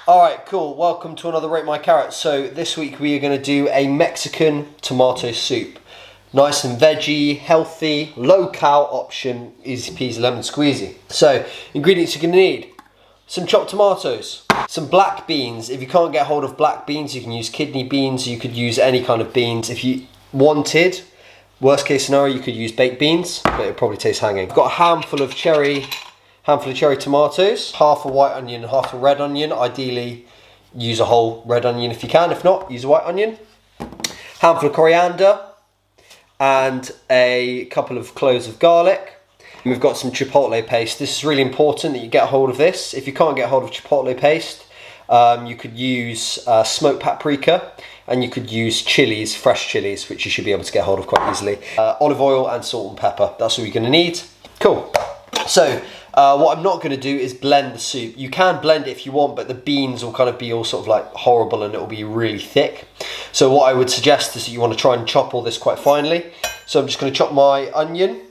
Alright, cool. Welcome to another Rate My Carrots. So this week we are going to do a Mexican tomato soup. Nice and veggie, healthy, low-cal option, easy peasy lemon squeezy. So, ingredients you're going to need. Some chopped tomatoes, some black beans. If you can't get hold of black beans, you can use kidney beans, you could use any kind of beans. If you wanted, worst case scenario, you could use baked beans, but it probably tastes hanging. I've got a handful of cherry tomatoes, half a white onion, half a red onion. Ideally, use a whole red onion if you can. If not, use a white onion. Handful of coriander and a couple of cloves of garlic. And we've got some chipotle paste. This is really important that you get hold of this. If you can't get hold of chipotle paste, you could use smoked paprika, and you could use chilies, fresh chilies, which you should be able to get hold of quite easily. Olive oil and salt and pepper. That's all you're going to need. Cool. So, what I'm not going to do is blend the soup. You can blend it if you want, but the beans will kind of be all sort of like horrible and it will be really thick. So what I would suggest is that you want to try and chop all this quite finely. So I'm just going to chop my onion.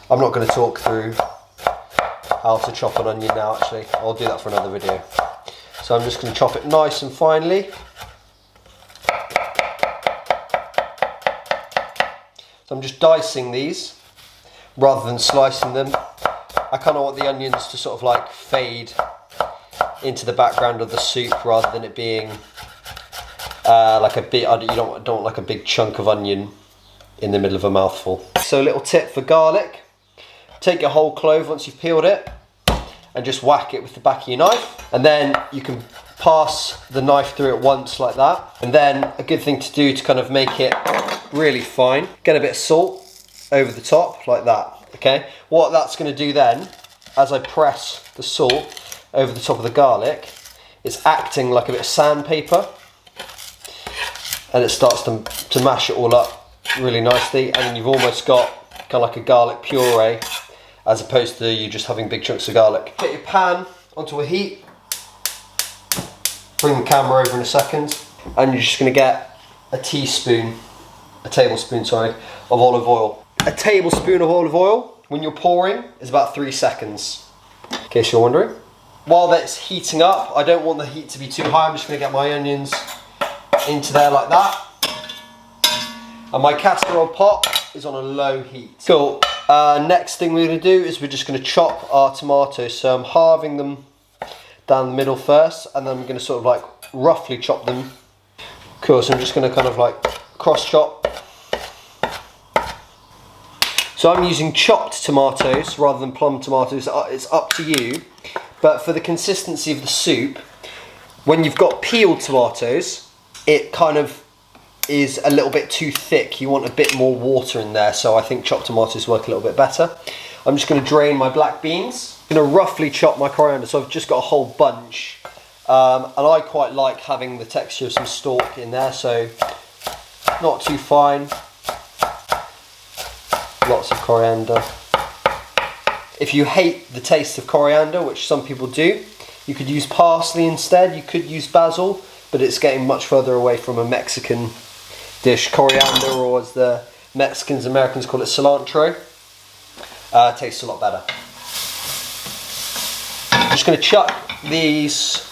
I'm not going to talk through how to chop an onion now, actually. I'll do that for another video. So I'm just going to chop it nice and finely. So I'm just dicing these rather than slicing them. I kind of want the onions to sort of like fade into the background of the soup rather than it being like a bit. You don't want like a big chunk of onion in the middle of a mouthful. So a little tip for garlic: take your whole clove once you've peeled it and just whack it with the back of your knife, and then you can pass the knife through it once like that. And then a good thing to do to kind of make it really fine, get a bit of salt over the top like that. Okay, what that's going to do then, as I press the salt over the top of the garlic, it's acting like a bit of sandpaper, and it starts to mash it all up really nicely, and then you've almost got kind of like a garlic puree as opposed to you just having big chunks of garlic. Get your pan onto a heat, bring the camera over in a second, and you're just going to get a tablespoon of olive oil. A tablespoon of olive oil when you're pouring is about 3 seconds, in case you're wondering. While that's heating up, I don't want the heat to be too high. I'm just going to get my onions into there like that. And my casserole pot is on a low heat. Cool. Next thing we're going to do is we're just going to chop our tomatoes. So I'm halving them down the middle first, and then I'm going to sort of like roughly chop them. Cool, so I'm just going to kind of like cross chop. So I'm using chopped tomatoes rather than plum tomatoes. It's up to you, but for the consistency of the soup, when you've got peeled tomatoes, it kind of is a little bit too thick. You want a bit more water in there, so I think chopped tomatoes work a little bit better. I'm just going to drain my black beans. I'm going to roughly chop my coriander, so I've just got a whole bunch, and I quite like having the texture of some stalk in there, so not too fine. Lots of coriander. If you hate the taste of coriander, which some people do, you could use parsley instead. You could use basil, but it's getting much further away from a Mexican dish. Coriander, or as the Americans call it, cilantro, tastes a lot better. I'm just going to chuck these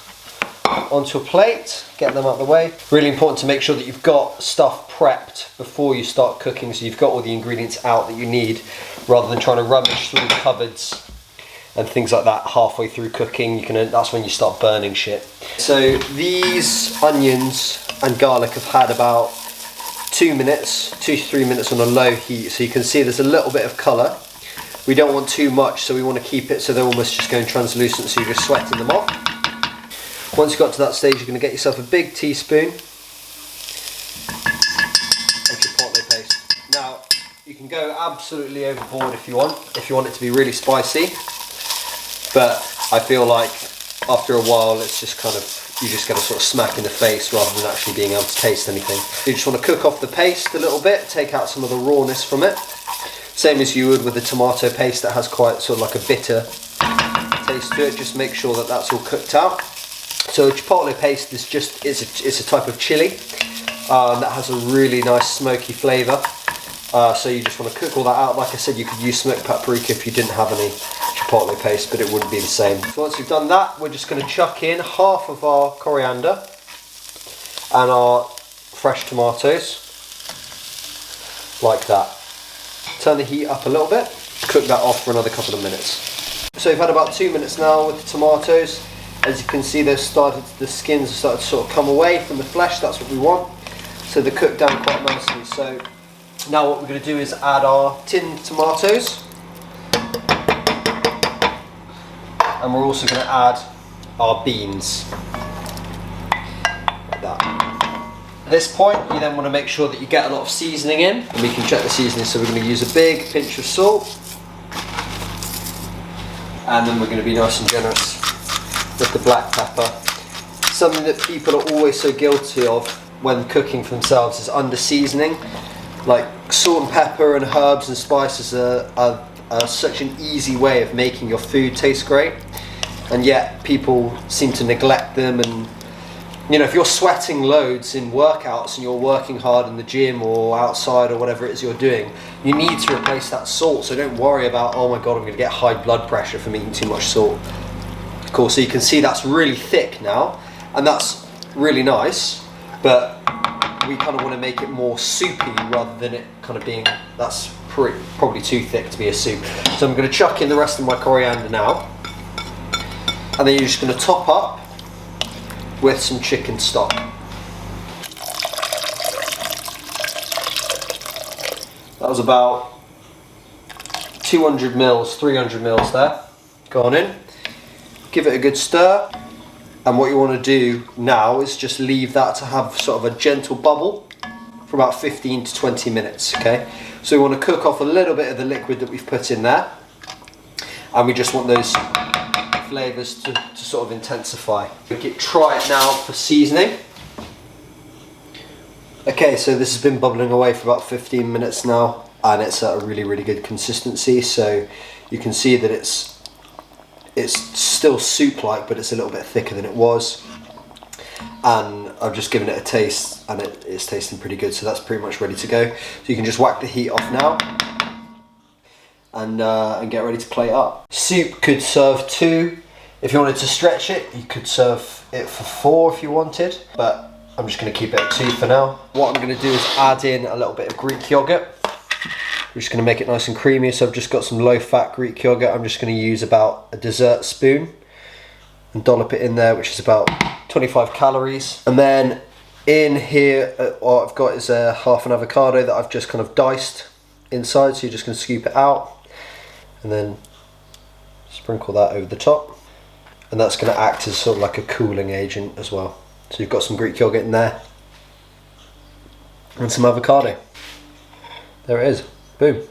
onto a plate, get them out of the way. Really important to make sure that you've got stuff prepped before you start cooking, so you've got all the ingredients out that you need, rather than trying to rummage through cupboards and things like that halfway through cooking. That's when you start burning shit. So these onions and garlic have had about 2 to 3 minutes on a low heat, so you can see there's a little bit of colour. We don't want too much, so we want to keep it so they're almost just going translucent, so you're just sweating them off. Once you've got to that stage, you're going to get yourself a big teaspoon of chipotle paste. Now, you can go absolutely overboard if you want it to be really spicy, but I feel like after a while it's just kind of, you just get a sort of smack in the face rather than actually being able to taste anything. You just want to cook off the paste a little bit, take out some of the rawness from it. Same as you would with the tomato paste that has quite sort of like a bitter taste to it. Just make sure that that's all cooked out. So chipotle paste is it's a type of chili that has a really nice smoky flavour. So you just want to cook all that out. Like I said, you could use smoked paprika if you didn't have any chipotle paste, but it wouldn't be the same. So once we've done that, we're just going to chuck in half of our coriander and our fresh tomatoes, like that. Turn the heat up a little bit, cook that off for another couple of minutes. So we've had about 2 minutes now with the tomatoes. As you can see, the skins have started to sort of come away from the flesh. That's what we want. So they're cooked down quite nicely. So now what we're going to do is add our tinned tomatoes. And we're also going to add our beans. Like that. At this point, you then want to make sure that you get a lot of seasoning in. And we can check the seasoning, so we're going to use a big pinch of salt. And then we're going to be nice and generous with the black pepper. Something that people are always so guilty of when cooking for themselves is under seasoning. Like salt and pepper and herbs and spices are such an easy way of making your food taste great, and yet people seem to neglect them. And you know, if you're sweating loads in workouts and you're working hard in the gym or outside or whatever it is you're doing, you need to replace that salt. So don't worry about, oh my god, I'm going to get high blood pressure from eating too much salt. Cool, so you can see that's really thick now, and that's really nice, but we kind of want to make it more soupy rather than it kind of being, that's probably too thick to be a soup. So I'm going to chuck in the rest of my coriander now, and then you're just going to top up with some chicken stock. That was about 200 mils, 300 mils there. Go on in. Give it a good stir, and what you want to do now is just leave that to have sort of a gentle bubble for about 15 to 20 minutes, okay? So we want to cook off a little bit of the liquid that we've put in there, and we just want those flavours to sort of intensify. Try it now for seasoning. Okay, so this has been bubbling away for about 15 minutes now, and it's at a really good consistency. So you can see that it's still soup-like, but it's a little bit thicker than it was. And I've just given it a taste, and it's tasting pretty good, so that's pretty much ready to go. So you can just whack the heat off now, and get ready to plate up. Soup could serve 2. If you wanted to stretch it, you could serve it for 4 if you wanted, but I'm just going to keep it at 2 for now. What I'm going to do is add in a little bit of Greek yogurt. We're just going to make it nice and creamy, so I've just got some low-fat Greek yogurt. I'm just going to use about a dessert spoon and dollop it in there, which is about 25 calories. And then in here, what I've got is half an avocado that I've just kind of diced inside, so you're just going to scoop it out and then sprinkle that over the top. And that's going to act as sort of like a cooling agent as well. So you've got some Greek yogurt in there and some avocado. There it is. Boom.